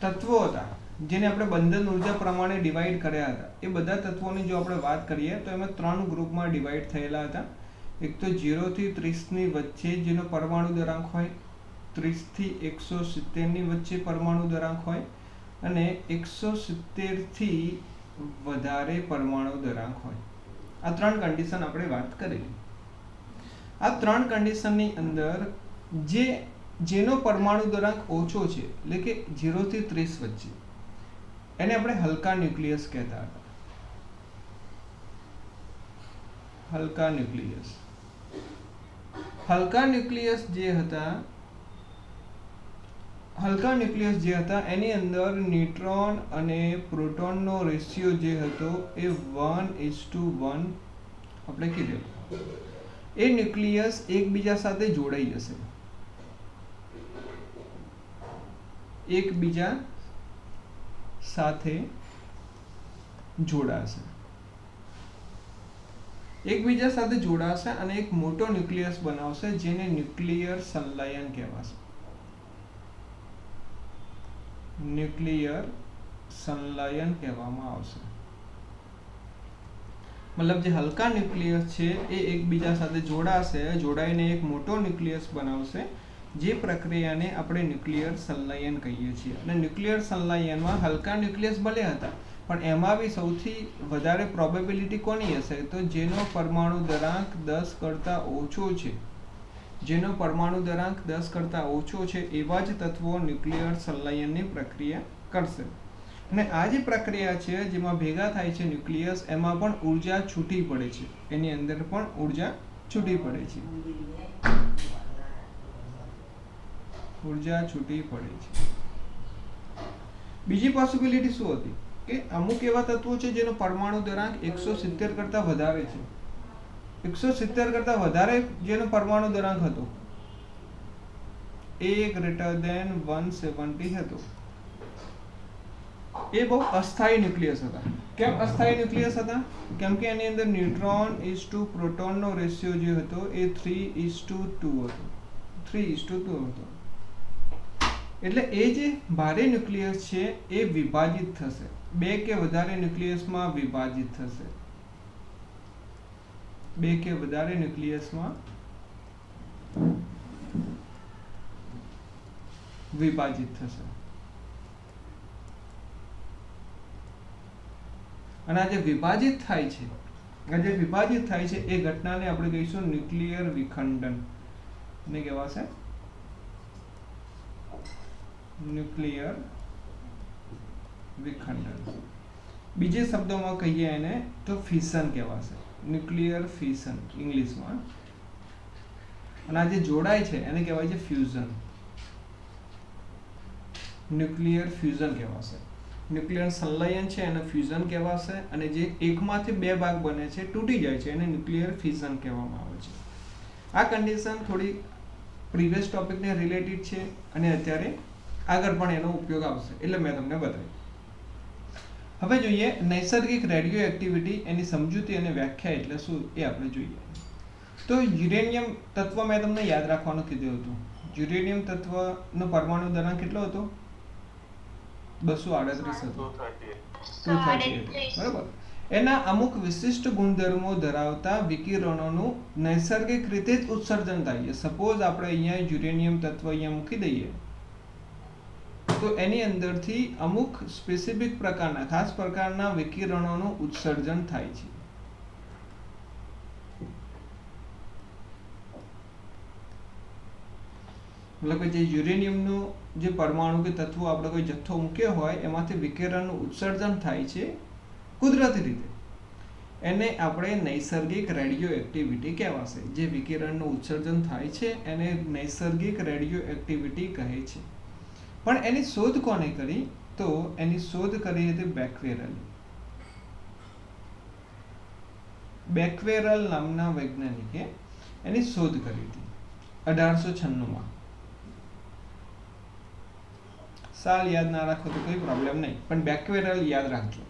તત્વો હતા જેને આપણે બંધન ઉર્જા પ્રમાણે ડિવાઈડ કર્યા હતા, એ બધા તત્વોની જો આપણે વાત કરીએ તો એમાં 3 ગ્રુપમાં ડિવાઈડ થયેલા હતા. એક તો 0 થી 30 ની વચ્ચે જેનો પરમાણુ દરાંક હોય, 30 થી 170 ની વચ્ચે પરમાણુ દરાંક હોય અને 170 થી વધારે પરમાણુ દરાંક હોય. આ 3 કન્ડિશન આપણે વાત કરેલી. આ 3 કન્ડિશનની અંદર જેનો પરમાણુ દરાંક ઓછો છે, એટલે કે 0 થી 30 વચ્ચે, એને આપણે હલકા ન્યુક્લિયસ કહેતા હતા. હલકા ન્યુક્લિયસ. હલકા ન્યુક્લિયસ જે હતા એની અંદર ન્યુટ્રોન અને પ્રોટોનનો રેશિયો જે હતો એ 1:1 આપણે કીધેલું. એ ન્યુક્લિયસ એકબીજા સાથે જોડાઈ જશે, એકબીજા સાથે જોડાશે અને એક મોટો ન્યુક્લિયસ બનાવશે જેને ન્યુક્લિયર સંલયન કહેવાશે. ન્યુક્લિયર સંલયન કહેવામાં આવશે. મતલબ જે હલકા ન્યુક્લિયસ છે એ એકબીજા સાથે જોડાઈને એક મોટો ન્યુક્લિયસ બનાવશે, જે પ્રક્રિયાને આપણે ન્યુક્લિયર સંલયન કહીએ છીએ. અને ન્યુક્લિયર સંલયનમાં હલકા ન્યુક્લિયસ ભલે હતા, પણ એમાં બી સૌથી વધારે પ્રોબેબિલિટી કોની હશે? તો જેનો પરમાણુ દરાંક 10 કરતાં ઓછો છે, જેનો પરમાણુ દરાંક 10 કરતાં ઓછો છે એવા જ તત્વો ન્યુક્લિયર સંલયનની પ્રક્રિયા કરશે. અને આ જે પ્રક્રિયા છે જેમાં ભેગા થાય છે ન્યુક્લિયસ, એમાં પણ ઉર્જા છૂટી પડે છે, એની અંદર પણ ઉર્જા છૂટી પડે છે. બીજી પોસિબિલિટી શું હતી કે અમુક એવા તત્વો છે જેનો પરમાણુ દરાંક 170 કરતાં વધારે છે. 170 કરતાં વધારે જેનો પરમાણુ દરાંક હતો એ ગ્રેટર ધેન 170 હતો. એ બહુ અસ્થાયી ન્યુક્લિયસ હતા. કેમ અસ્થાયી ન્યુક્લિયસ હતા? કેમ કે એની અંદર ન્યુટ્રોન ઇઝ ટુ પ્રોટોનનો રેશિયો જે હતો એ 3:2 હતો. 3:2 હતો. એટલે એ જે ભારે ન્યુક્લિયસ છે એ વિભાજિત થશે, 2 કે વધારે ન્યુક્લિયસમાં વિભાજિત થશે. 2 કે વધારે ન્યુક્લિયસમાં વિભાજિત થશે. અને આ જે વિભાજિત થાય છે એ ઘટનાને આપણે કહીશું ન્યુક્લિયર વિખંડન. ને કહેવાશે ન્યુક્લિયર વિખંડન. બીજે શબ્દોમાં કહીએ એને તો ફિશન કહેવાશે, ન્યુક્લિયર ફિશન ઇંગ્લિશમાં. અને આ જે જોડાય છે એને કહેવાય છે ફ્યુઝન. ન્યુક્લિયર ફ્યુઝન કહેવાશે. ન્યુક્લિયર સંલયન છે એને ફ્યુઝન કહેવાશે. અને જે એકમાંથી 2 ભાગ બને છે, તૂટી જાય છે, એને ન્યુક્લિયર ફિશન કહેવામાં આવે છે. આ કન્ડિશન થોડી પ્રીવિયસ ટોપિકને રિલેટેડ છે અને અત્યારે આગળ પણ એનો ઉપયોગ આવશે, એટલે મેં તમને બતાવ્યું. હવે જોઈએ નૈસર્ગિક રેડિયો એક્ટિવિટી, એની સમજૂતી અને વ્યાખ્યા એટલે શું એ આપણે જોઈએ. તો યુરેનિયમ તત્વ મેં તમને યાદ રાખવાનું કીધું હતું. યુરેનિયમ તત્વનો પરમાણુ દરાંક કેટલો હતો? 238 હતો. 238, બરાબર. એના અમુક વિશિષ્ટ ગુણધર્મો ધરાવતા વિકિરણોનું નૈસર્ગિક રીતે જ ઉત્સર્જન થાય છે. સપોઝ આપણે અહીંયા યુરેનિયમ તત્વ અહીંયા મૂકી દઈએ તો એની અંદરથી અમુક સ્પેસિફિક પ્રકારના, ખાસ પ્રકારના વિકિરણોનું ઉત્સર્જન થાય છે. મતલબ કે જે યુરેનિયમનું જે પરમાણુ કે તત્વો આપણે કોઈ જથ્થો મૂક્યો હોય એમાંથી વિકિરણનું ઉત્સર્જન થાય છે કુદરતી રીતે. એને આપણે નૈસર્ગિક રેડિયો એક્ટિવિટી કહેવાશે. જે વિકિરણનું ઉત્સર્જન થાય છે એને નૈસર્ગિક રેડિયો એક્ટિવિટી કહે છે. પણ એની શોધ કોને કરી? તો એની શોધ કરી હતી બેક્વેરલ. બેક્વેરલ નામના વૈજ્ઞાનિકે એની શોધ કરી હતી 1896માં. સાલ યાદ ના રાખો તો કોઈ પ્રોબ્લેમ નહીં, પણ બેક્વેરલ યાદ રાખજો.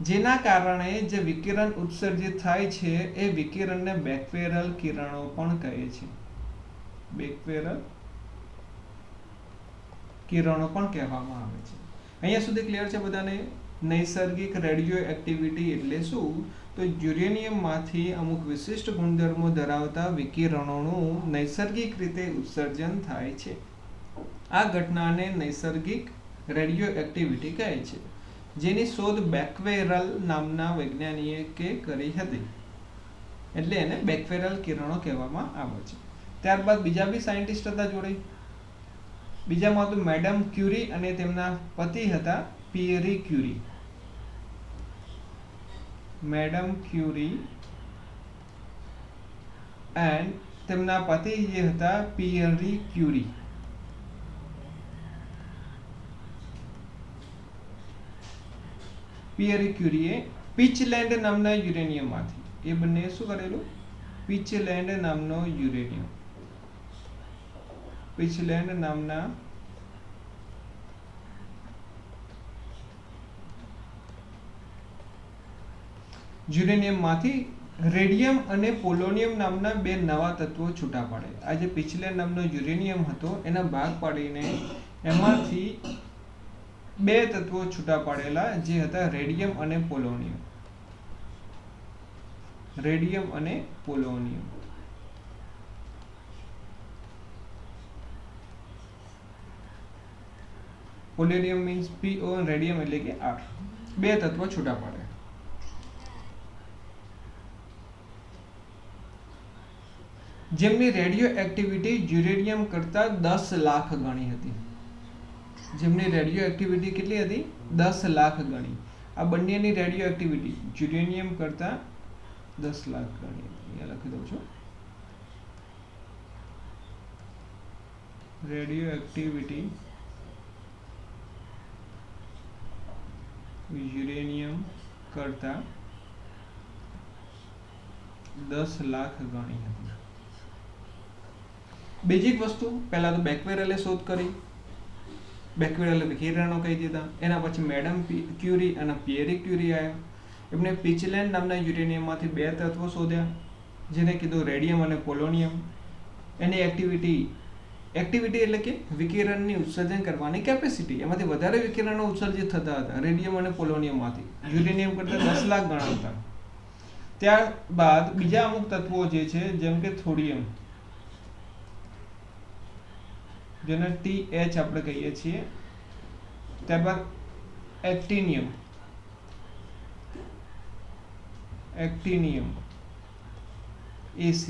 જેના કારણે જે વિકિરણ ઉત્સર્જિત થાય છે એ વિકિરણને બેક્વેરલ કિરણો પણ કહે છે. બેક્વેરલ કિરણો પણ કહેવામાં આવે છે. અહીંયા સુધી ક્લિયર છે બધાને? નૈસર્ગિક રેડિયો એક્ટિવિટી એટલે શું? તો યુરેનિયમમાંથી અમુક વિશિષ્ટ ગુણધર્મો ધરાવતા વિકિરણોનું નૈસર્ગિક રીતે ઉત્સર્જન થાય છે. આ ઘટનાને નૈસર્ગિક રેડિયો એક્ટિવિટી કહે છે, જેની શોધ બેક્વેરલ નામના વૈજ્ઞાનિકે કરી હતી. એટલે એને બેક્વેરલ કિરણો કહેવામાં આવે છે. ત્યારબાદ બીજા બી સાયન્ટિસ્ટ હતા જોડે. બીજામાં હતું મેડમ ક્યુરી અને તેમના પતિ હતા પિયરી ક્યુરી. મેડમ ક્યુરી એન્ડ તેમના પતિ જે હતા પિયરી ક્યુરી. પિયરી ક્યુરીએ પીચલેન્ડ નામના યુરેનિયમમાંથી, એ બંને શું કરેલું? પીચલેન્ડ નામનો યુરેનિયમ, પીચલેન્ડ નામના યુરેનિયમમાંથી રેડિયમ અને પોલોનિયમ નામના બે નવા તત્વો છૂટા પડે. આ જે પીચલેન્ડ નામનો યુરેનિયમ હતો એના ભાગ પાડીને એમાંથી બે તત્વો છૂટા પાડેલા, જે હતા રેડિયમ અને પોલોનિયમ. રેડિયમ અને polonium. Polonium means PO, radium એટલે કે R. બે તત્વો છૂટા પડે. જેમની રેડિયો એક્ટિવિટી યુરેનિયમ કરતા 10 લાખ ગણી હતી. જેમની રેડિયો એક્ટિવિટી કેટલી હતી? 10 લાખ ગણી. આ બંનેની રેડિયો એક્ટિવિટી યુરેનિયમ કરતા 10 લાખ ગણી. અહીંયા લખી દઉં છું. રેડિયો એક્ટિવિટી યુરેનિયમ કરતા 10 લાખ ગણી હતી. બેઝિક વસ્તુ પહેલા તો બેક્વેરલે શોધ કરી. બેક્વેરલે વિકિરણો કહી દીધા. એના પછી મેડમ ક્યુરી અને પિયરી ક્યુરી આવ્યા. એમને પીચલેન્ડ નામના યુરેનિયમમાંથી બે તત્વો શોધ્યા, જેને કીધું રેડિયમ અને પોલોનિયમ. એની એક્ટિવિટી એટલે કે વિકિરણની ઉત્સર્જન કરવાની કેપેસિટી, એમાંથી વધારે વિકિરણો ઉત્સર્જિત થતા હતા રેડિયમ અને પોલોનિયમમાંથી. યુરેનિયમ કરતાં 10 લાખ ગણા હતા. ત્યારબાદ બીજા અમુક તત્વો જે છે, જેમ કે થોડિયમ, જેને TH આપણે કહીએ છીએ. ત્યારબાદ એક્ટિનિયમ, AC.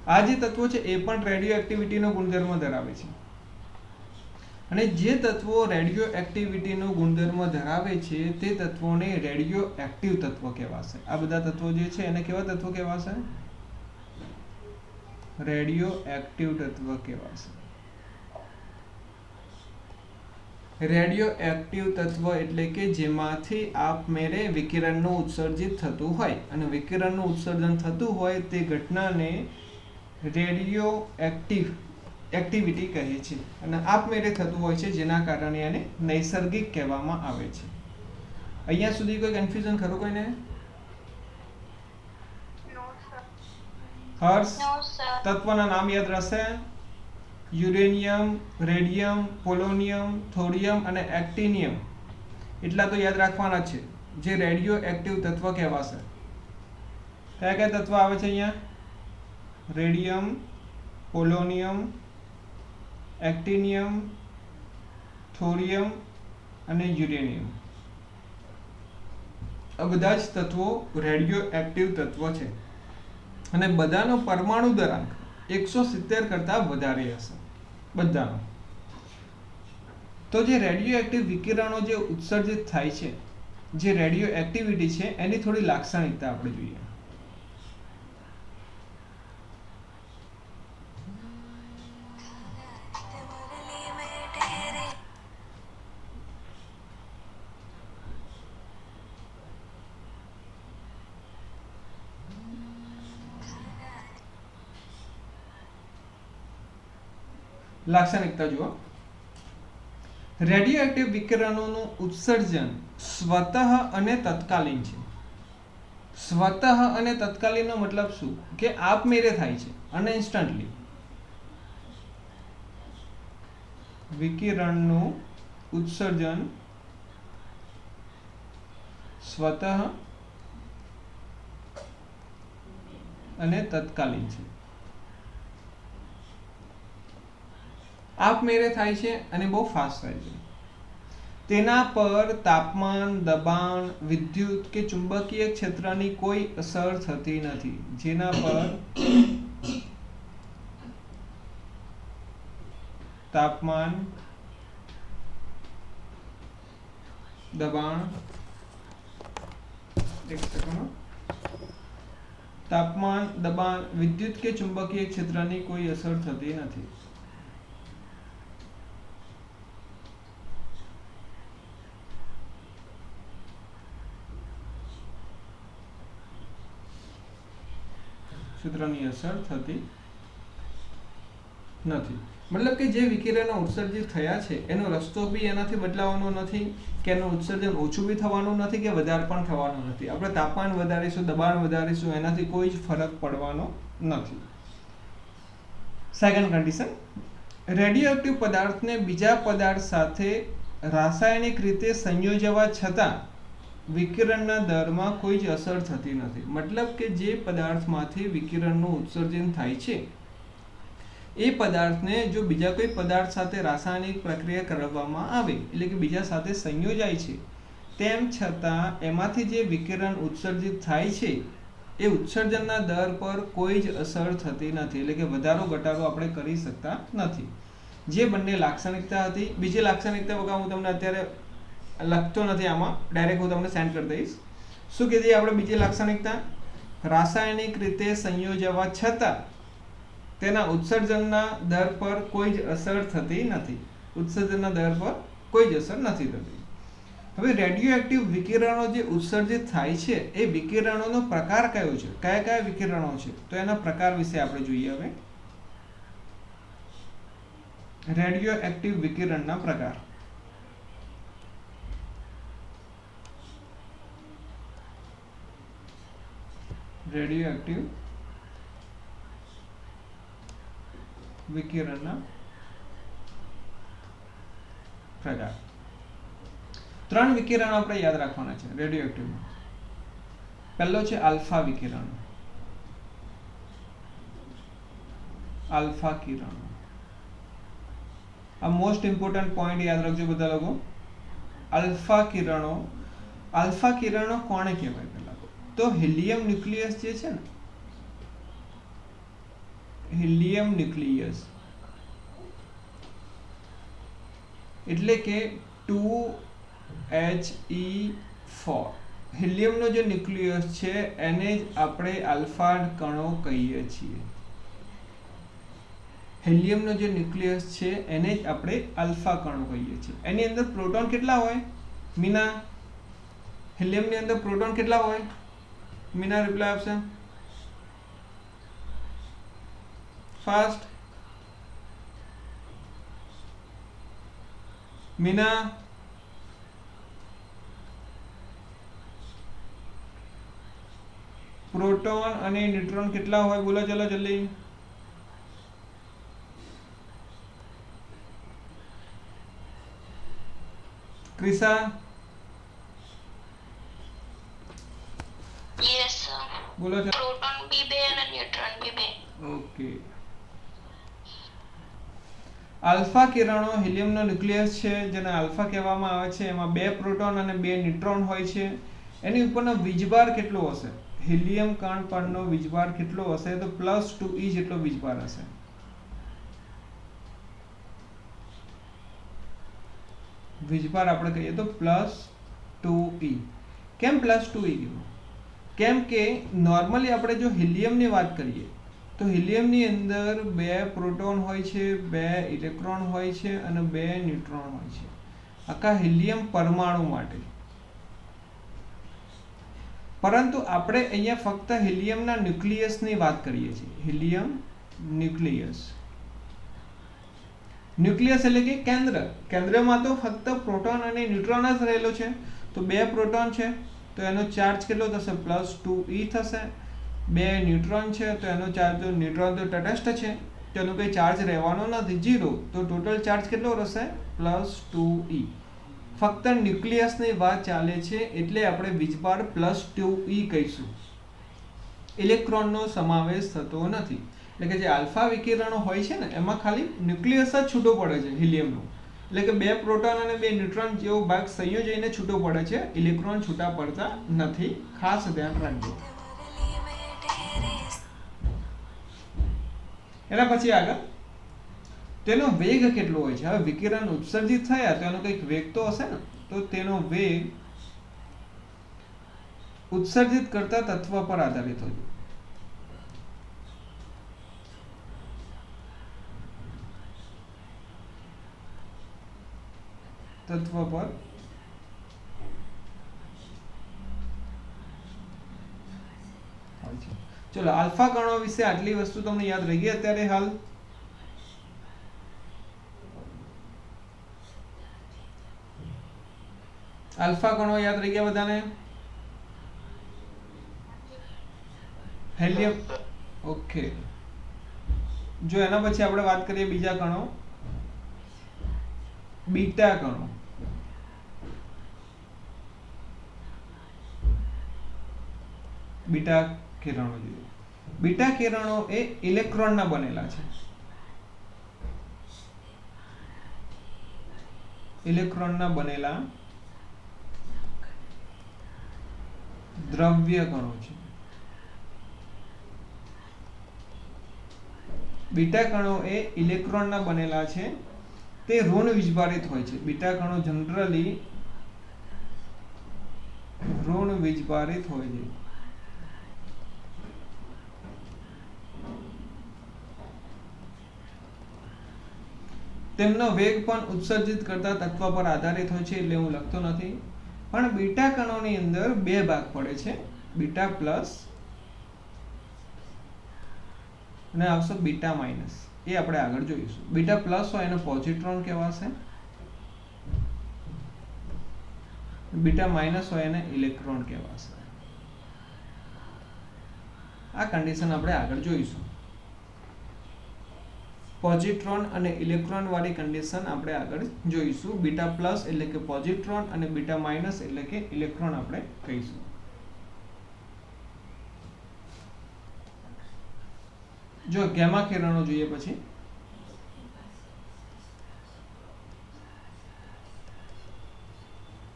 આ જે તત્વો છે એ પણ રેડિયો એક્ટિવિટીનો ગુણધર્મ ધરાવે છે. અને જે તત્વો રેડિયો એક્ટિવિટીનો ગુણધર્મ ધરાવે છે તે તત્વોને રેડિયો એક્ટિવ તત્વ કહેવાશે. આ બધા તત્વો જે છે એને કેવા તત્વો કહેવાશે? રેડિયો એક્ટિવ તત્વ કહેવાશે. રેડિયો એક્ટિવ તત્વ એટલે કે જેમાંથી આપમેળે વિકિરણનું ઉત્સર્જિત થતું હોય, અને વિકિરણનું ઉત્સર્જન થતું હોય તે ઘટનાને રેડિયો એક્ટિવિટી કહે છે. અને આપમેળે થતું હોય છે, જેના કારણે એને નૈસર્ગિક કહેવામાં આવે છે. અહીંયા સુધી કોઈ કન્ફ્યુઝન ખરું કોઈને? હર્ષ, તત્વના નામ યાદ રહેશે? યુરેનિયમ, રેડિયમ, પોલોનિયમ, થોરિયમ અને એક્ટિનિયમ. એટલા તો યાદ રાખવાના છે, જે રેડિયો એક્ટિવ તત્વ કહેવાશે. કયા કયા તત્વ આવે છે અહીંયા? રેડિયમ, પોલોનિયમ, એક્ટિનિયમ, થોરિયમ અને યુરેનિયમ. આ બધા જ તત્વો રેડિયો એક્ટિવ તત્વ છે. અને બધાનો પરમાણુ દરાંક 170 કરતાં વધારે હશે બધાનો. તો જે રેડિયો એક્ટિવ વિકિરણો જે ઉત્સર્જિત થાય છે, જે રેડિયો એક્ટિવિટી છે, એની થોડી લાક્ષણિકતા આપણે જોઈએ. લાક્ષણિકતા જુઓ. રેડિયો એક્ટિવ વિકિરણોનું ઉત્સર્જન સ્વતઃ અને તત્કાલીન છે. સ્વતઃ અને તત્કાલીનનો મતલબ શું? કે આપમેળે થાય છે, અને ઇન્સ્ટન્ટલી. વિકિરણનું ઉત્સર્જન સ્વતઃ અને તત્કાલીન છે, આપમેળે થાય છે અને બહુ ફાસ્ટ થાય છે. તેના પર તાપમાન, દબાણ, વિદ્યુત કે ચુંબકીય ક્ષેત્રની કોઈ અસર થતી નથી. જેના પર તાપમાન, દબાણ, તાપમાન, દબાણ, વિદ્યુત કે ચુંબકીય ક્ષેત્રની કોઈ અસર થતી નથી. ક્ષેત્રની અસર થતી નથી. મતલબ કે જે વિકિરણો ઉત્સર્જિત થયા છે એનો રસ્તો બી એનાથી બદલાવાનો નથી, કે એનું ઉત્સર્જન ઓછું બી થવાનું નથી, કે વધારે પણ થવાનું નથી. આપણે તાપમાન વધારીશું, દબાણ વધારીશું, એનાથી કોઈ જ ફરક પડવાનો નથી. સેકન્ડ કન્ડિશન, રેડિયોએક્ટિવ પદાર્થને બીજા પદાર્થ સાથે રાસાયણિક રીતે સંયોજવા છતાં વિકિરણના દરમાં કોઈ જ અસર થતી નથી. મતલબ કે જે પદાર્થમાંથી વિકિરણનું ઉત્સર્જન થાય છે એ પદાર્થને જો બીજા કોઈ પદાર્થ સાથે રાસાયણિક પ્રક્રિયા કરવામાં આવે, એટલે કે બીજા સાથે સંયોજાય છે, તેમ છતાં એમાંથી જે વિકિરણ ઉત્સર્જિત થાય છે એ ઉત્સર્જનના દર પર કોઈ જ અસર થતી નથી, એટલે કે વધારો ઘટાડો આપણે કરી શકતા નથી. જે બંને લાક્ષણિકતા હતી, બીજી લાક્ષણિકતા વગર હું તમને અત્યારે લખતો નથી, આમાં ડાયરેક્ટ હું તમને સેન્ડ કરી દઈશ. શું કીધી આપણે બીજી લાક્ષણિકતા? રાસાયણિક રીતે સંયોજવા છતાં તેના ઉત્સર્જનના દર પર કોઈ જ અસર થતી નથી. ઉત્સર્જનના દર પર કોઈ જ અસર નથી થતી. હવે રેડિયોએક્ટિવ વિકિરણો જે ઉત્સર્જિત થાય છે એ વિકિરણોનો પ્રકાર કયો છે, કયા કયા વિકિરણો છે, તો એના પ્રકાર વિશે આપણે જોઈએ. હવે રેડિયોએક્ટિવ વિકિરણના પ્રકાર. રેડિયોએક્ટિવ વિકિરણના પ્રકાર. 3 વિકિરણો આપણે યાદ રાખવાના છે રેડિયોએક્ટિવમાં. પહેલો છે આલ્ફા વિકિરણ. આલ્ફા કિરણો, આ મોસ્ટ ઇમ્પોર્ટન્ટ પોઈન્ટ યાદ રાખજો બધા લોકો. આલ્ફા કિરણો. આલ્ફા કિરણો કોને કહેવાય? પહેલા તો હિલિયમ ન્યુક્લિયસ જે છે ને, હિલિયમ ન્યુક્લિયસ એટલે કે 2He4, હિલિયમનો જે ન્યુક્લિયસ છે એને જ આપણે આલ્ફા કણો કહીએ છીએ. હિલિયમનો જે ન્યુક્લિયસ છે એને જ આપણે આલ્ફા કણો કહીએ છીએ. એની અંદર પ્રોટોન કેટલા હોય મીના? હિલિયમની અંદર પ્રોટોન કેટલા હોય મીના? રિપ્લાય આપશે ફાસ્ટ. મીના, પ્રોટોન અને ન્યુટ્રોન કેટલા હોય? બોલો ચલો જલ્દી. ક્રિસા? Yes sir. બોલો ચલો. પ્રોટોન બી 2 અને ન્યુટ્રોન બી 2. ઓકે. આલ્ફા કિરણો હિલિયમનો ન્યુક્લિયસ છે જેને આલ્ફા કહેવામાં આવે છે. એમાં 2 પ્રોટોન અને 2 ન્યુટ્રોન હોય છે. એની ઉપરનો વીજભાર કેટલો હશે? હિલિયમ કણ પરનો વીજભાર કેટલો હશે? તો +2e જેટલો વીજભાર હશે. વીજભાર આપણે કહીએ તો +2e. કેમ +2e કીધું? કેમ કે નોર્મલી આપણે જો હિલિયમની વાત કરીએ તો હિલિયમની અંદર 2 પ્રોટોન હોય છે, 2 ઇલેક્ટ્રોન હોય છે અને 2 ન્યુટ્રોન હોય છે આખા હિલિયમ પરમાણુ માટે. પરંતુ આપણે અહીંયા ફક્ત હિલિયમના ન્યુક્લિયસની વાત કરીએ છીએ. Helium nucleus. ન્યુક્લિયસ એટલે કે કેન્દ્ર. કેન્દ્રમાં તો ફક્ત પ્રોટોન અને ન્યુટ્રોન જ રહેલો છે. તો 2 પ્રોટોન છે તો એનો ચાર્જ કેટલો થશે? +2e થશે. 2 ન્યુટ્રોન છે તો એનો ચાર્જ, તો ન્યુટ્રોન તો તટસ્થ છે તેનો કોઈ ચાર્જ રહેવાનો નથી, 0, તો ટોટલ ચાર્જ કેટલો રહેશે +2e. ફક્ત ન્યુક્લિયસની વાત ચાલે છે એટલે આપણે વીજભાર +2e કહીશું. ઇલેક્ટ્રોનનો સમાવેશ થતો નથી. એટલે કે જે આલ્ફા વિકિરણો હોય છે ને એમાં ખાલી ન્યુક્લિયસ જ છૂટો પડે છે હિલિયમનો. એટલે કે 2 પ્રોટોન અને 2 ન્યુટ્રોન જેવો ભાગ સંયોજઈને છૂટો પડે છે, ઇલેક્ટ્રોન છૂટા પડતા નથી. ખાસ ધ્યાન રાખજો. એના પછી આગળ તેનો વેગ કેટલો હોય છે. હવે વિકિરણ ઉત્સર્જિત થયા તો એનો કંઈક વેગ તો હશે ને, તો તેનો વેગ ઉત્સર્જિત કરતા તત્વ પર આધારિત હોય. તત્વ પર ચલો, આલ્ફા કણો વિશે આટલી વસ્તુ તમને યાદ રહી ગઈ અત્યારે હાલ. આલ્ફા કણો યાદ રહી ગયા બધાને? Helium, okay. જો એના પછી આપણે વાત કરીએ બીજા કણો, બીટા કણો. બીટા કિરણો જોઈએ. બીટા કિરણો એ ઇલેક્ટ્રોનના બનેલા છે. ઇલેક્ટ્રોનના બનેલા દ્રવ્ય કણો છે. બીટા કણો એ ઇલેક્ટ્રોનના બનેલા છે, તે ઋણ વીજભારિત હોય છે. બીટા કણો જનરલી ઋણ વીજભારિત હોય છે. તેમનો વેગ પણ ઉત્સર્જિત કરતા તત્વ પર આધારિત હોય છે, એટલે હું લખતો નથી. પણ બીટા કણોની અંદર 2 ભાગ પડે છે, બીટા પ્લસ અને આવશે બીટા માઇનસ. એ આપણે આગળ જોઈશું. બીટા પ્લસ હોય એને પોઝિટ્રોન કહેવાશે, બીટા માઇનસ હોય એને ઇલેક્ટ્રોન કહેવાશે. આ કન્ડિશન આપણે આગળ જોઈશું. પોઝિટ્રોન અને ઇલેક્ટ્રોન વાળી કન્ડિશન આપણે આગળ જોઈશું. બીટા પ્લસ એટલે કે પોઝિટ્રોન અને બીટા માઇનસ એટલે કે ઇલેક્ટ્રોન આપણે કહીશું. જો ગેમા કિરણો જોઈએ પછી,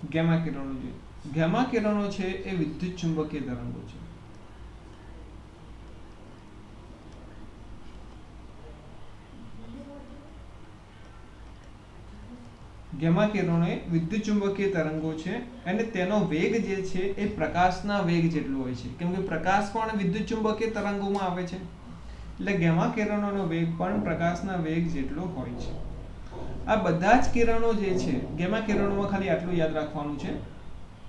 ગેમા કિરણો જોઈએ. ગેમા કિરણો છે એ વિદ્યુત ચુંબકીય તરંગો છે. ગેમા કિરણો એ વિદ્યુત ચુંબકીય તરંગો છે અને તેનો વેગ જે છે એ પ્રકાશના વેગ જેટલો હોય છે, કેમ કે પ્રકાશ પણ વિદ્યુત ચુંબકીય તરંગોમાં આવે છે. એટલે ગેમા કિરણોનો વેગ પણ પ્રકાશના વેગ જેટલો હોય છે. આ બધા જ કિરણો જે છે, ગેમા કિરણોમાં ખાલી આટલું યાદ રાખવાનું છે,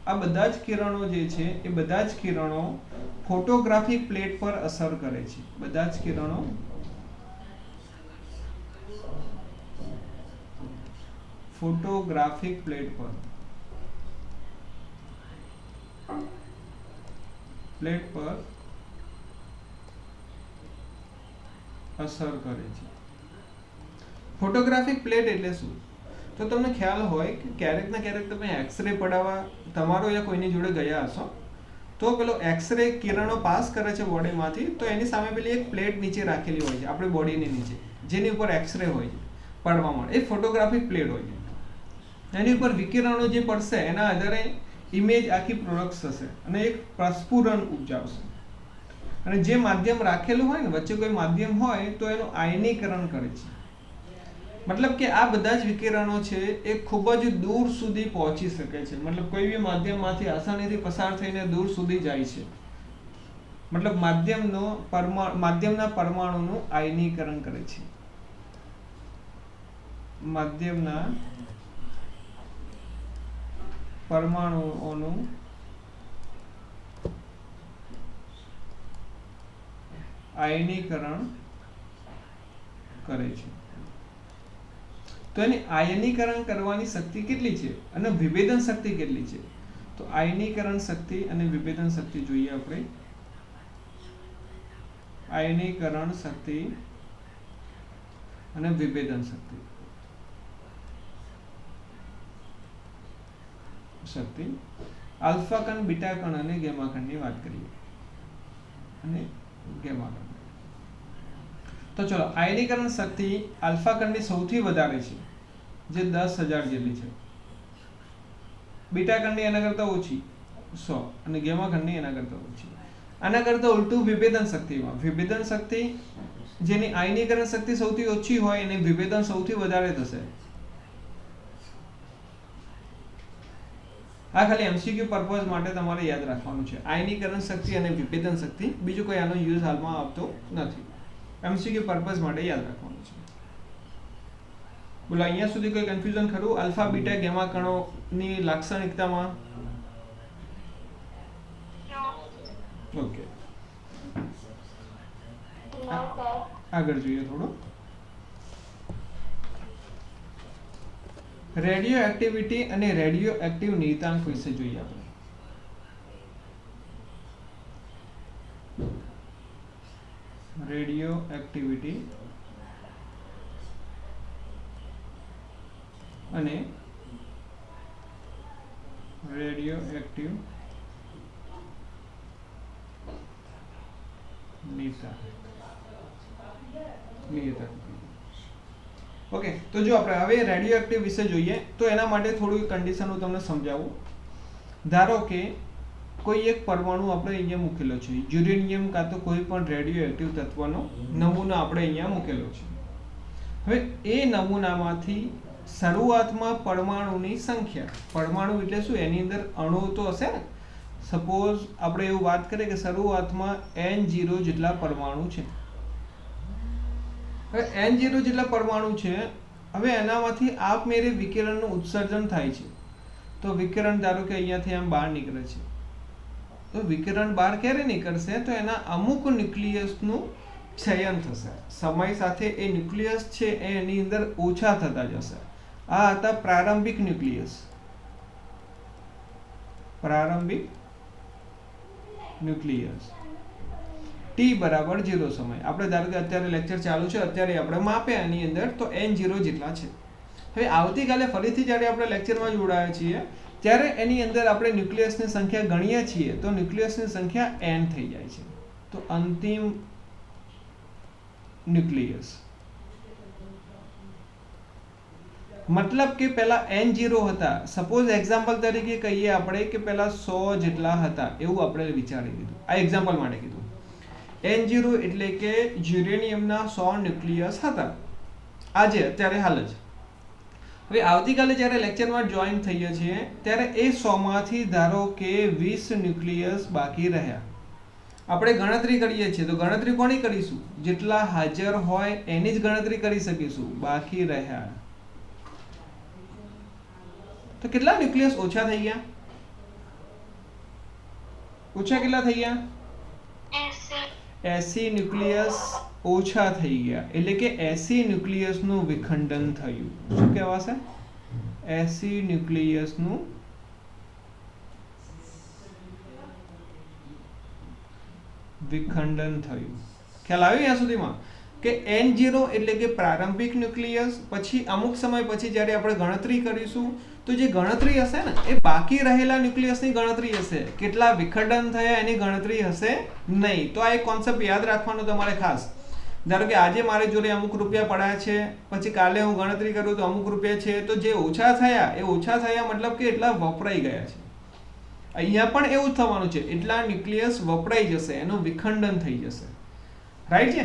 આ બધા જ કિરણો જે છે એ બધા જ કિરણો ફોટોગ્રાફિક પ્લેટ પર અસર કરે છે. બધા જ કિરણો ફોટોગ્રાફિક પ્લેટ પર અસર કરે છે. ફોટોગ્રાફિક પ્લેટ એટલે શું? તો તમને ખ્યાલ હોય કે ક્યારેક ને ક્યારેક તમે એક્સરે પડાવવા તમારો યા કોઈની જોડે ગયા હશો, તો પેલો એક્સરે કિરણો પાસ કરે છે બોડીમાંથી, તો એની સામે પેલી એક પ્લેટ નીચે રાખેલી હોય છે આપણી બોડીની નીચે, જેની ઉપર એક્સરે હોય છે પડવા માટે. એ ફોટોગ્રાફિક પ્લેટ હોય છે. એની ઉપર વિકિરણો જે પડશે એના આધારે ઇમેજ આખી પ્રોડક્ટ થશે અને એક પ્રસ્ફુરણ ઉપજાવશે. અને જે માધ્યમ રાખેલું હોય ને, વચ્ચે કોઈ માધ્યમ હોય તો એનું આયનીકરણ કરે છે. મતલબ કે આ બધા જ વિકિરણો છે એ ખૂબ જ દૂર સુધી પહોંચી શકે છે. મતલબ કોઈ બી માધ્યમમાંથી આસાનીથી પસાર થઈને દૂર સુધી જાય છે. મતલબ માધ્યમના પરમાણુનું આયનીકરણ કરે છે. માધ્યમના પરમાણુઓનું આયનીકરણ કરે છે. તો એની આયનીકરણ કરવાની શક્તિ કેટલી છે અને વિભેદન શક્તિ કેટલી છે? તો આયનીકરણ શક્તિ અને વિભેદન શક્તિ જોઈએ આપણે. આયનીકરણ શક્તિ અને વિભેદન શક્તિ આલ્ફા કણ, બીટા કણ અને ગેમા કણની વાત કરીએ અને ગેમા કણ. તો ચલો આયનીકરણ શક્તિ આલ્ફા કણની સૌથી વધારે છે જે 10,000 જેટલી છે, બીટા કણની એના કરતા ઓછી 100 અને ગેમા કણની એના કરતા ઓછી. આના કરતા ઉલટું વિભેદન શક્તિમાં, વિભેદન શક્તિ જેની આયનીકરણ શક્તિ સૌથી ઓછી હોય એને વિભેદન સૌથી વધારે થશે. આ ખાલી એમસીક્યુ પર્પઝ માટે તમારે યાદ રાખવાનું છે, આયનીકરણ શક્તિ અને વિભેદન શક્તિ. બીજું કોઈ આનો યુઝ હાલમાં આવતો નથી, એમસીક્યુ પર્પઝ માટે યાદ રાખવાનું છે. બોલો અહીંયા સુધી કોઈ કન્ફ્યુઝન ખરું આલ્ફા બીટા ગેમા કણોની લાક્ષણિકતામાં? ઓકે, આગળ જોઈએ થોડું. રેડિયો એક્ટિવિટી અને રેડિયો એક્ટિવ નિયતાંક વિશે જોઈએ આપણે. રેડિયો એક્ટિવિટી અને રેડિયો એક્ટિવ નિયતાંક. ઓકે, તો જો આપણે હવે રેડિયો એક્ટિવ વિશે જોઈએ તો એના માટે થોડું કન્ડિશન હું તમને સમજાવું. ધારો કે કોઈ એક પરમાણુ આપણે અહીંયા મૂકેલો છે, યુરેનિયમ કાં તો કોઈ પણ રેડિયો એક્ટિવ તત્વનો નમૂનો આપણે અહીંયા મૂકેલો છે. હવે એ નમૂનામાંથી શરૂઆતમાં પરમાણુની સંખ્યા, પરમાણુ એટલે શું, એની અંદર અણુ તો હશે ને. સપોઝ આપણે એવું વાત કરીએ કે શરૂઆતમાં N0 જેટલા પરમાણુ છે. હવે N0 જેટલા પરમાણુ છે, હવે એનામાંથી આપમેળે વિકિરણનું ઉત્સર્જન થાય છે. તો વિકિરણ ધારો કે અહીંયાથી આમ બહાર નીકળે છે, તો વિકિરણ બહાર ક્યારે નીકળશે, તો એના અમુક ન્યુક્લિયસનું ક્ષયન થશે. સમય સાથે એ ન્યુક્લિયસ છે એ એની અંદર ઓછા થતા જશે. આ હતા પ્રારંભિક ન્યુક્લિયસ, પ્રારંભિક ન્યુક્લિયસ. T બરાબર 0 સમય, આપણે ધારો કે અત્યારે લેક્ચર ચાલુ છે, અત્યારે આપણે માપે આની અંદર તો N0 જેટલા છે. હવે આવતીકાલે ફરીથી જ્યારે આપણે લેક્ચરમાં જોડાયા છીએ ત્યારે એની અંદર આપણે ન્યુક્લિયસની સંખ્યા ગણીએ છીએ તો ન્યુક્લિયસની સંખ્યા n થઈ જાય છે. તો અંતિમ ન્યુક્લિયસ મતલબ કે પહેલા N0 હતા, સપોઝ એક્ઝામ્પલ તરીકે કહીએ આપણે કે પહેલા 100 જેટલા હતા, એવું આપણે વિચારી લીધું, આ એક્ઝામ્પલ માટે કીધું. N0 એટલે કે યુરેનિયમના 100 ન્યુક્લિયસ હતા આજે, અત્યારે હાલ જ. હવે આવતીકાલે જ્યારે લેક્ચરમાં જોઈન થઈએ છીએ ત્યારે એ 100 માંથી ધારો કે 20 ન્યુક્લિયસ બાકી રહ્યા. આપણે ગણતરી કરીએ છીએ તો ગણતરી કોની કરીશું, જેટલા હાજર હોય એની જ ગણતરી કરી શકીશું. બાકી રહ્યા તો કેટલા ન્યુક્લિયસ ઓછા થઈ ગયા, ઓછા કેટલા થઈ ગયા, 80 ન્યુક્લિયસ ઓછા થઈ ગયા. એટલે કે 80 ન્યુક્લિયસનું વિખંડન થયું. શું કહેવાશે, 80 ન્યુક્લિયસનું વિખંડન થયું. ખ્યાલ આવ્યો ત્યાં સુધીમાં કે N0 એટલે કે પ્રારંભિક ન્યુક્લિયસ, પછી અમુક સમય પછી જ્યારે આપણે ગણતરી કરીશું તો જે ગણતરી હશે ને એ બાકી રહેલા ન્યુક્લિયસની ગણતરી હશે, કેટલા વિખંડન થયા એની ગણતરી હશે નહીં. તો આ એક કોન્સેપ્ટ યાદ રાખવાનો તમારે ખાસ. ધારો કે આજે મારી જોડે અમુક રૂપિયા પડ્યા છે, પછી કાલે હું ગણતરી કરું તો અમુક રૂપિયા છે, તો જે ઓછા થયા એ ઓછા થયા મતલબ કે એટલા વપરાઈ ગયા છે. અહીંયા પણ એવું જ થવાનું છે, એટલા ન્યુક્લિયસ વપરાઈ જશે, એનું વિખંડન થઈ જશે. રાઈટ છે,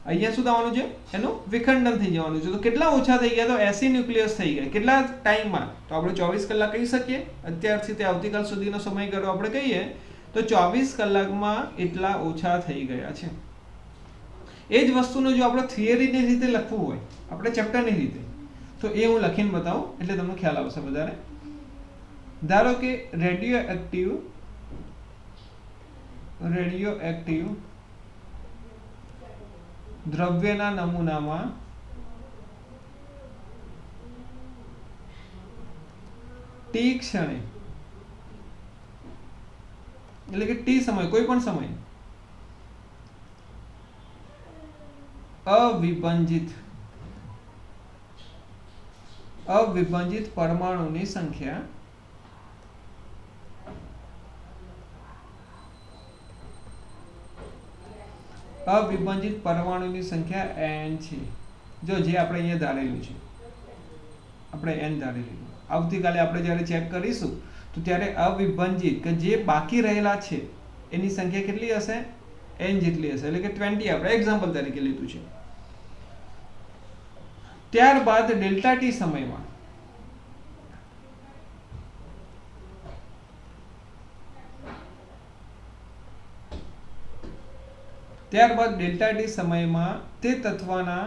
અહીંયા શું થવાનું છે, એનું વિખંડન થઈ જવાનું છે. તો કેટલા ઓછા થઈ ગયા, તો 80 ન્યુક્લિયસ થઈ ગયા. કેટલા ટાઈમમાં, તો આપણે 24 કલાક કહી શકીએ. અત્યારથી તે આવતીકાલ સુધીનો સમયગાળો આપણે કહીએ તો 24 કલાકમાં એટલા ઓછા થઈ ગયા છે. એ જ વસ્તુનું જો આપણે થિયરીની રીતે લખવું હોય, આપણે ચેપ્ટરની રીતે, તો એ હું લખીને બતાવું એટલે તમને ખ્યાલ આવશે વધારે. ધારો કે રેડિયો એક્ટિવ દ્રવ્યના નમૂનામાં T ક્ષણે એટલે કે T સમય, કોઈ પણ સમય અવિભાજિત અવિભાજિત પરમાણુની સંખ્યા અવિભાજિત પરમાણુની સંખ્યા n છે. જો જે આપણે અહીંયા ધારેલું છે, આપણે n ધારેલું. આવતીકાલે આપણે જ્યારે ચેક કરીશું તો ત્યારે અવિભાજિત કે જે બાકી રહેલા છે એની સંખ્યા કેટલી હશે? n જેટલી હશે, એટલે કે 20 આપણે એક્ઝામ્પલ તરીકે લીધું છે. ત્યારબાદ ડેલ્ટા ટી સમયમાં તે તત્વના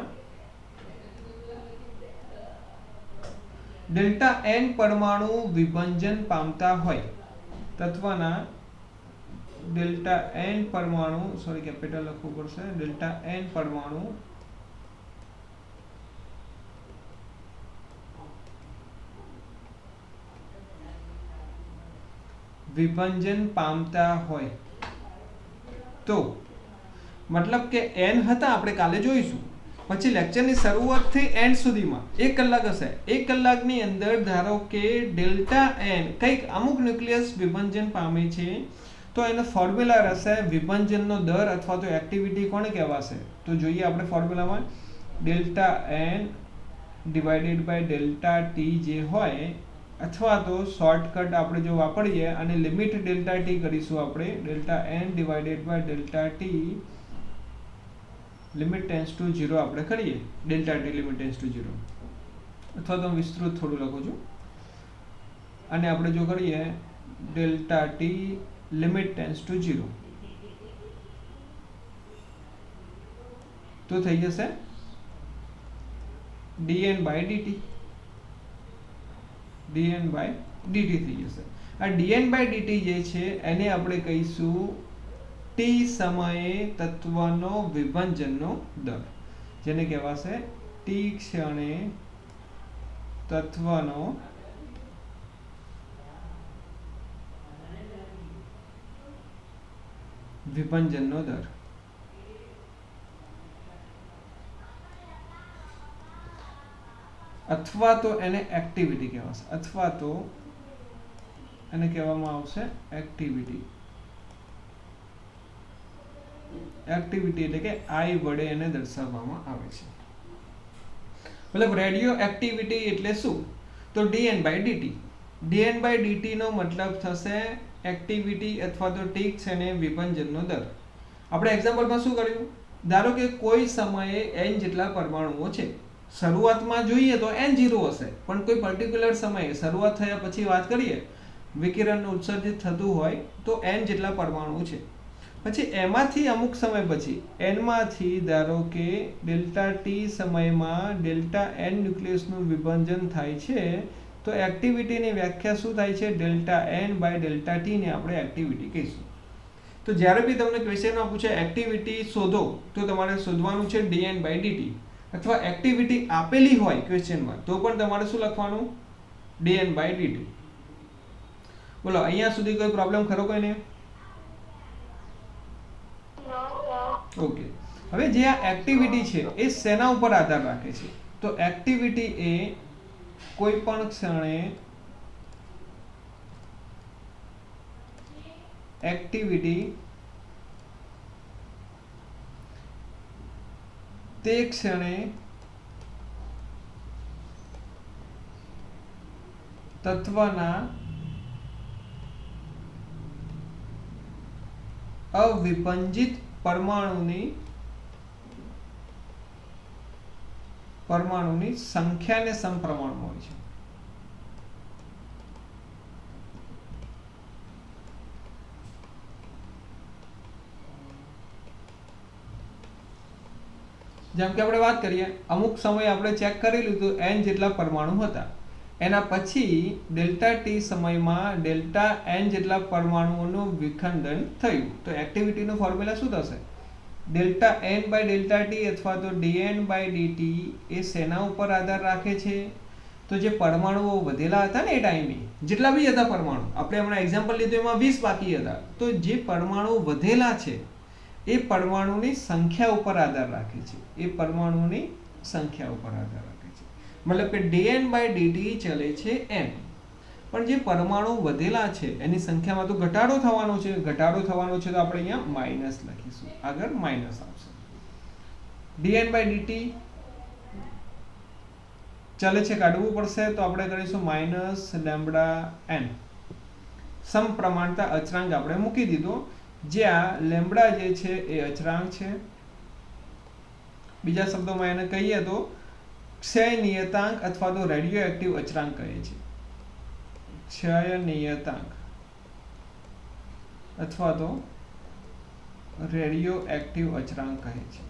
ડેલ્ટા n પરમાણુ વિભાજન પામતા હોય, તત્વના ડેલ્ટા n પરમાણુ, સોરી કેપિટલ લખવું પડશે, ડેલ્ટા n પરમાણુ વિભાજન પામતા હોય તો મતલબ કે n હતા, આપણે કાલે જોઈશું. પછી લેક્ચરની શરૂઆતથી એન્ડ સુધીમાં 1 કલાક હશે. 1 કલાકની અંદર ધારો કે ડેલ્ટા n કંઈક અમુક ન્યુક્લિયસ વિભાજન પામે છે તો એનો ફોર્મ્યુલા રહેશે વિભાજનનો દર અથવા તો એક્ટિવિટી કોને કહેવાશે? તો જોઈએ આપણે ફોર્મ્યુલામાં delta n divided by delta T જે હોય, અથવા તો શોર્ટકટ આપણે જો વાપરીએ અને લિમિટ ડેલ્ટા ટી કરીશું આપણે, delta n divided by delta t limit tends to 0 આપણે કરીએ, delta t limit tends to 0, અથવા તો વિસ્તૃત થોડું લખું છું, અને આપણે જો કરીએ delta t limit tends to 0 તો થઈ જશે dn by dt. dn by dt થઈ જશે. આ dn by dt જે છે એને આપણે કહીશું t સમયે તત્વનો વિભાજનનો દર, જેને કહેવાશે t ક્ષણે તત્વનો વિભાજનનો દર. અથવા તો એને એક્ટિવિટી કહેવાશે, અથવા તો એને કહેવામાં આવશે એક્ટિવિટી. એક્ટિવિટી એટલે કે I વડે એને દર્શાવવામાં આવે છે. મતલબ રેડિયો એક્ટિવિટી એટલે શું? તો dn by dt. dn by dt નો મતલબ થશે એક્ટિવિટી અથવા તો ટી ક્ષણે વિભાજનનો દર. આપણે એક્ઝામ્પલમાં શું કર્યું? ધારો કે કોઈ સમયે n જેટલા પરમાણુઓ છે. શરૂઆતમાં જોઈએ તો n 0 હશે, પણ કોઈ પર્ટિક્યુલર સમયે શરૂઆત થયા પછી વાત કરીએ, વિકિરણનું ઉત્સર્જિત થતું હોય તો n જેટલા પરમાણુ છે. પછી એમાંથી અમુક સમય પછી n માંથી ધારો કે ડેલ્ટા ટી સમયમાં ડેલ્ટા n ન્યુક્લિયસનું વિભાજન થાય છે, તો એક્ટિવિટીની વ્યાખ્યા શું થાય છે? Delta n by delta t ને આપણે એક્ટિવિટી કહીશું. તો જ્યારે બી તમને ક્વેશ્ચનમાં પૂછે એક્ટિવિટી શોધો તો તમારે શોધવાનું છે dn by dt, અથવા એક્ટિવિટી આપેલી હોય ક્વેશ્ચનમાં તો પણ તમારે શું લખવાનું? dn by dt. બોલો અહીંયા સુધી કોઈ પ્રોબ્લેમ ખરો કોઈને? ઓકે. હવે જે આ એક્ટિવિટી છે એ શેના ઉપર આધાર રાખે છે? તો એક્ટિવિટી એ કોઈ પણ ક્ષણે એક્ટિવિટી તે ક્ષણે તત્વના અવિભાજિત પરમાણુની સંખ્યાને સમપ્રમાણમાં હોય છે. જેમ કે આપણે વાત કરીએ, અમુક સમય આપણે ચેક કરી લીધું n જેટલા પરમાણુ હતા, એના પછી ડેલ્ટા ટી સમયમાં ડેલ્ટા n જેટલા પરમાણુઓનું વિખંડન થયું, તો એક્ટિવિટીનું ફોર્મ્યુલા શું થશે? Delta n by delta t અથવા તો dn બાય dt એ શેના ઉપર આધાર રાખે છે? તો જે પરમાણુઓ વધેલા હતા ને એ ટાઈમે, જેટલા બી હતા પરમાણુ, આપણે હમણાં એક્ઝામ્પલ લીધું એમાં 20 બાકી હતા, તો જે પરમાણુ વધેલા છે એ પરમાણુની સંખ્યા ઉપર આધાર રાખે છે. એ પરમાણુની સંખ્યા ઉપર આધાર રાખે છે. મતલબ કે dn/dt ચલે છે n, પણ જે પરમાણુ વધેલા છે એની સંખ્યામાં તો ઘટાડો થવાનો છે, ઘટાડો થવાનો છે તો આપણે અહીંયા માઈનસ લખીશું, આગળ માઈનસ આવશે. dn/dt ચાલે છે, કાઢવું પડશે તો આપણે કરીશું માઈનસ લેમ્બડા n. સમપ્રમાણતા અચળાંક આપણે મૂકી દીધો, જ્યાં લેમ્બડા જે છે એ અચળાંક છે. બીજા શબ્દોમાં એને કહીએ તો ક્ષય નિયતાંક અથવા તો રેડિયો એક્ટિવ અચળાંક કહે છે. ક્ષય નિયતાંક અથવા તો રેડિયો એક્ટિવ અચળાંક કહે છે.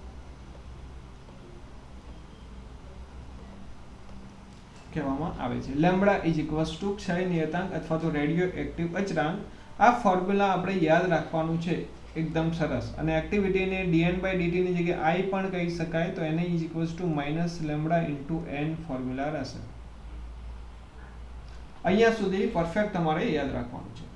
કહેવામાં આવે છે લેમ્બડા ઇઝ ઇક્વલ્સ ટુ ક્ષય નિયતાંક અથવા તો રેડિયો એક્ટિવ અચળાંક. આ ફોર્મ્યુલા આપણે યાદ રાખવાનું છે, એકદમ સરસ. અને એક્ટિવિટીને dn/dt ની જગ્યાએ I પણ કહી શકાય, તો એને is equals to minus lambda into n formula રહેશે. અહીંયા સુધી પરફેક્ટ તમારે યાદ રાખવાનું છે.